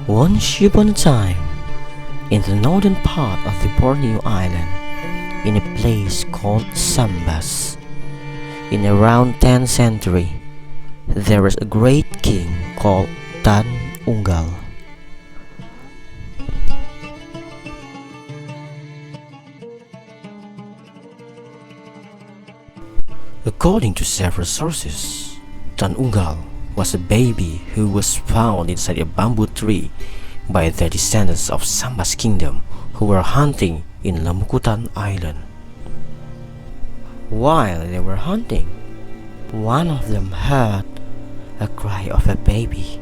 Once upon a time, in the northern part of the Borneo island, in a place called Sambas, in around 10th century, there was a great king called Tan Unggal. According to several sources, Tan Unggal was a baby who was found inside a bamboo tree by the descendants of Sambas kingdom who were hunting in Lamukutan island. While they were hunting, one of them heard a cry of a baby,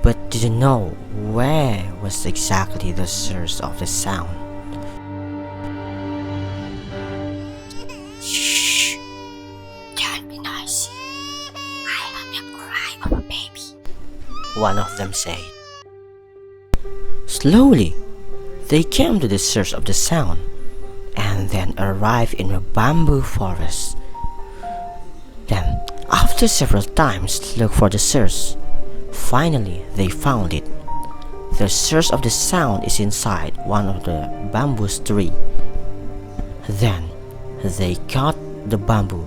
but didn't know where was exactly the source of the sound. Shh! Don't be noisy. I heard the cry of a baby, one of them said. Slowly, they came to the source of the sound and then arrived in a bamboo forest. Then, after several times look for the source, finally they found it. The source of the sound is inside one of the bamboo trees. Then they cut the bamboo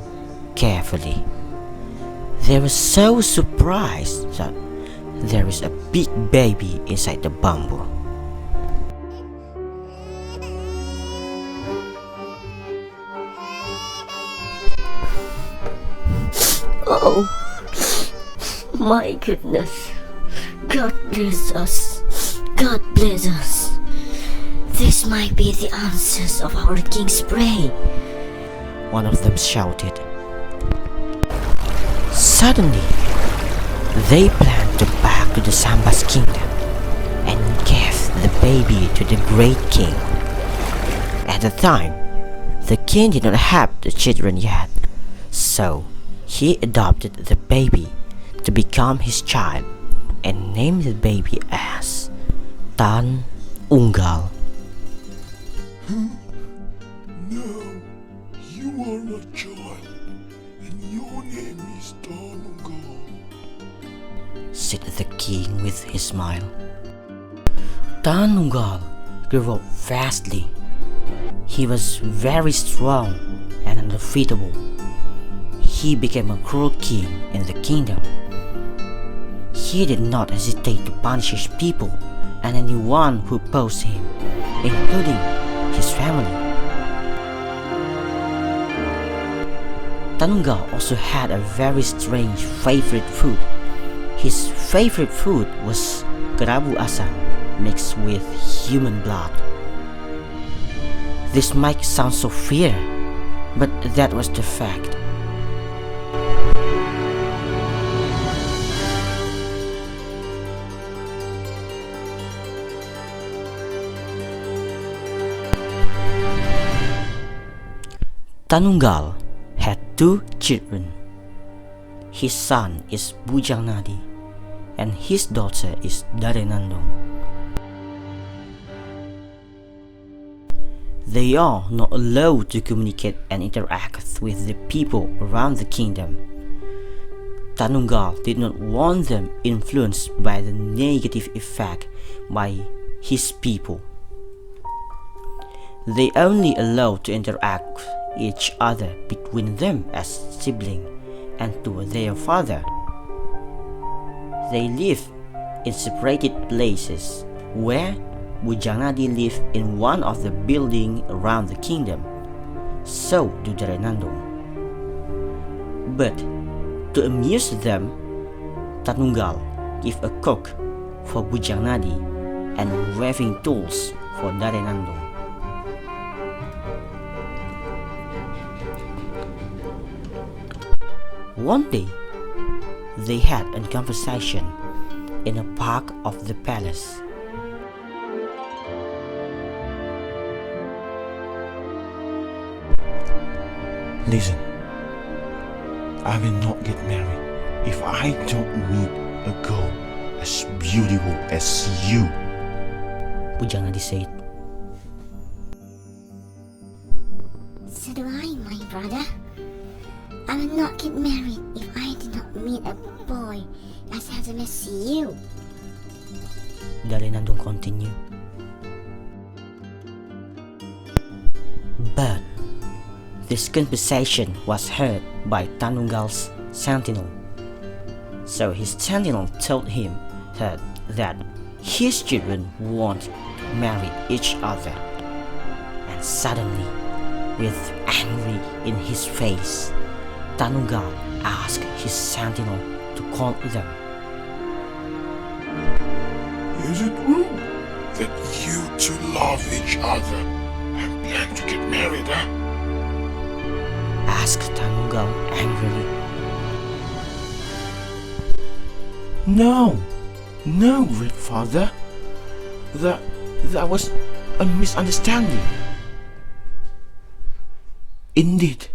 carefully. They were so surprised that there is a big baby inside the bamboo. Oh, my goodness. God bless us. God bless us. This might be the answers of our king's prayer, one of them shouted. Suddenly, they planned to back to the Sambas kingdom and gave the baby to the great king. At the time, the king did not have the children yet, so he adopted the baby to become his child and named the baby as Tan Unggal. No, you are not child, and your name is Tan Unggal, said the king with his smile. Tan Unggal grew up fastly. He was very strong and undefeatable. He became a cruel king in the kingdom. He did not hesitate to punish his people and anyone who opposed him, including his family. Tan Unggal also had a very strange favorite food. His favorite food was kerabu asam mixed with human blood. This might sound so weird, but that was the fact. Tan Unggal had 2 children. His son is Bujang Nadi and his daughter is Darenandong. They are not allowed to communicate and interact with the people around the kingdom. Tan Unggal did not want them influenced by the negative effect by his people. They only allowed to interact each other between them as siblings and to their father. They live in separated places where Bujanadi lived in one of the buildings around the kingdom. So do Darenandong. But to amuse them, Tan Unggal gave a cook for Bujanadi and weaving tools for Darenandong. One day, they had a conversation in a park of the palace. Listen, I will not get married if I don't meet a girl as beautiful as you, Bujanadi said. So do I, my brother. I will not get married if I do not meet a boy as handsome as you, Dari Nandung continue. But this conversation was heard by Tan Unggal's sentinel. So his sentinel told him that his children won't marry each other. And suddenly, with anger in his face, Tan Unggal asked his sentinel to call them. Is it true that you two love each other and plan to get married, huh? Asked Tan Unggal angrily. No, great father. That was a misunderstanding. Indeed,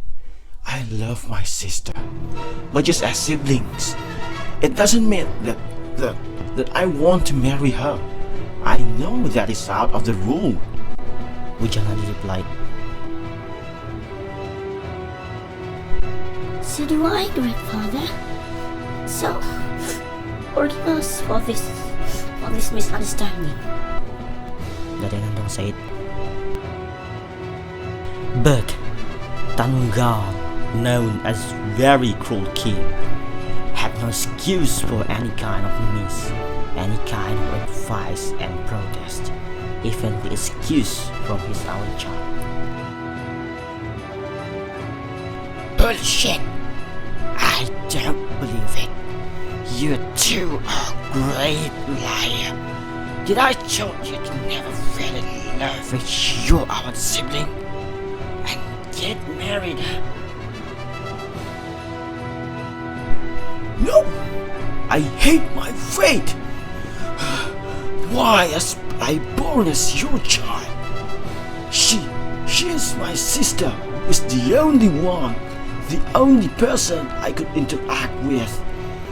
I love my sister, but just as siblings. It doesn't mean that I want to marry her. I know that is out of the rule. Bujanadi replied. So do I, great father. So, forgive us for this misunderstanding. Dari Nandung said. But Tan Unggal, known as very cruel king, had no excuse for any kind of miss, any kind of advice and protest, even the excuse from his own child. Bullshit! I don't believe it. You two are a great liar. Did I told you to never fall in love with your own sibling and get married? No, I hate my fate. Why was I born as your child? She is my sister. Is the only one, the only person I could interact with.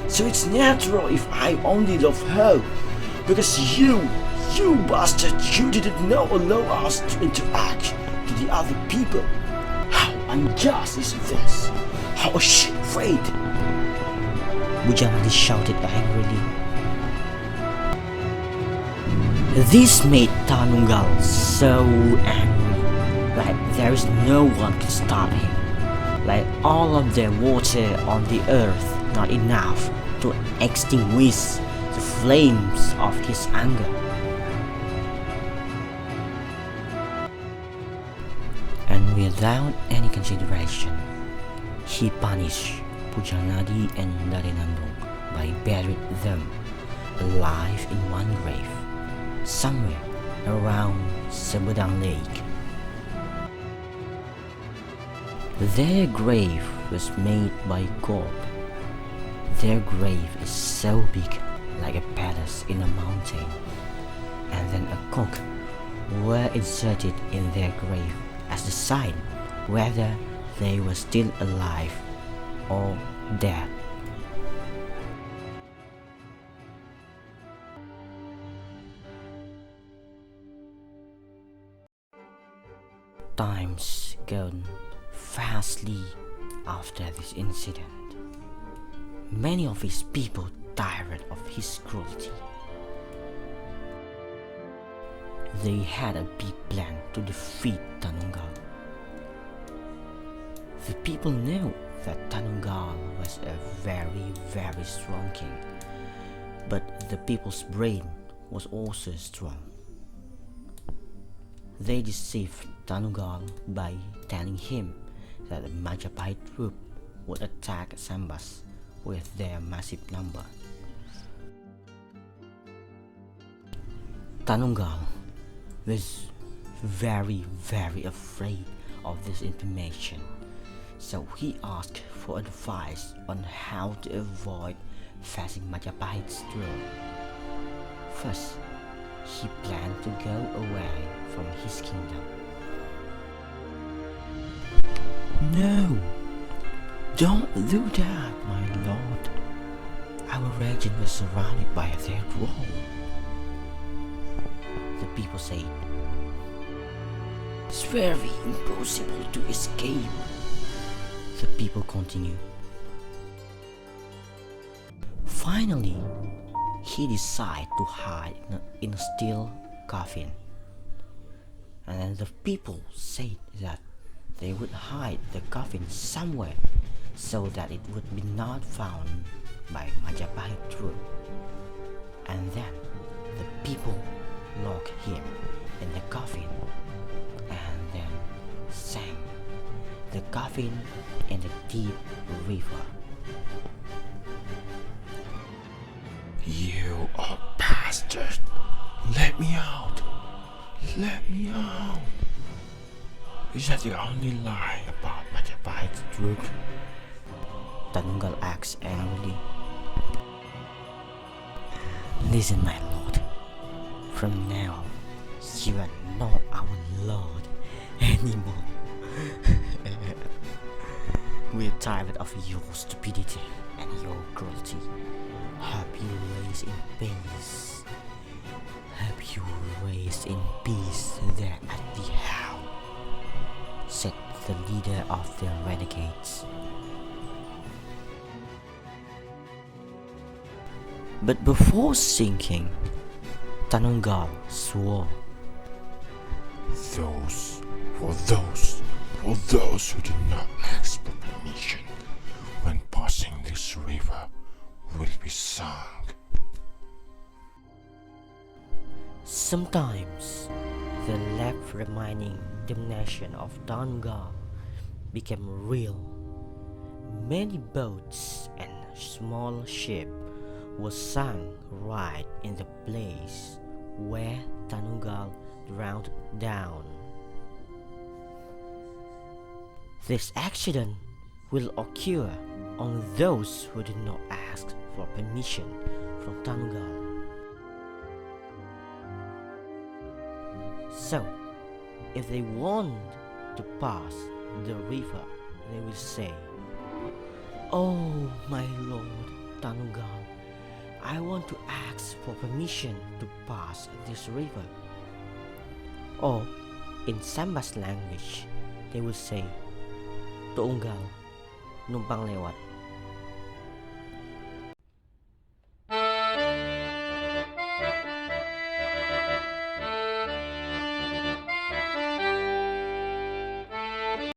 So it's natural if I only love her. Because you bastard, you didn't allow us to interact to the other people. How unjust is this? How a shit fate. Bujanadi shouted angrily. This made Tan Unggal so angry, like there is no one to stop him. Like all of the water on the earth not enough to extinguish the flames of his anger. And without any consideration, he punished Pujanadi and Dari Nandung by burying them alive in one grave, somewhere around Sebudang Lake. Their grave was made by gold. Their grave is so big, like a palace in a mountain, and then a cock were inserted in their grave as a sign whether they were still alive or dead. Times gone fastly after this incident. Many of his people tired of his cruelty. They had a big plan to defeat Tan Unggal. The people knew that Tan Unggal was a very, very strong king, but the people's brain was also strong. They deceived Tan Unggal by telling him that the Majapahit troop would attack Sambas with their massive number. Tan Unggal was very, very afraid of this information, so he asked for advice on how to avoid facing Majapahit's troop. First, he planned to go away from his kingdom. No, don't do that, my lord. Our region was surrounded by their wall. The people said, it's very impossible to escape. The people continued. Finally, he decided to hide in a steel coffin. And then the people said that they would hide the coffin somewhere so that it would be not found by Majapahit troop. And then the people locked him in the coffin and then sank the coffin in the deep river. You are bastard! Let me out! Let me out! Is that the only lie about Majapahit's troop? Tan Unggal asked angrily. Listen, my lord. From now, you are not our lord anymore. We're tired of your stupidity and your cruelty. Hope you raise in peace. Hope you raise in peace there at the house, said the leader of the renegades. But before sinking, Tan Unggal swore, Those who did not ask for permission when passing this river will be sunk. Sometimes the left remaining damnation of Tan Unggal became real. Many boats and small ships were sunk right in the place where Tan Unggal drowned down. This accident will occur on those who did not ask for permission from Tan Unggal. So, if they want to pass the river, they will say, "Oh, my lord Tan Unggal, I want to ask for permission to pass this river." Or, in Sambas language, they will say, "To Unggal, numpang lewat."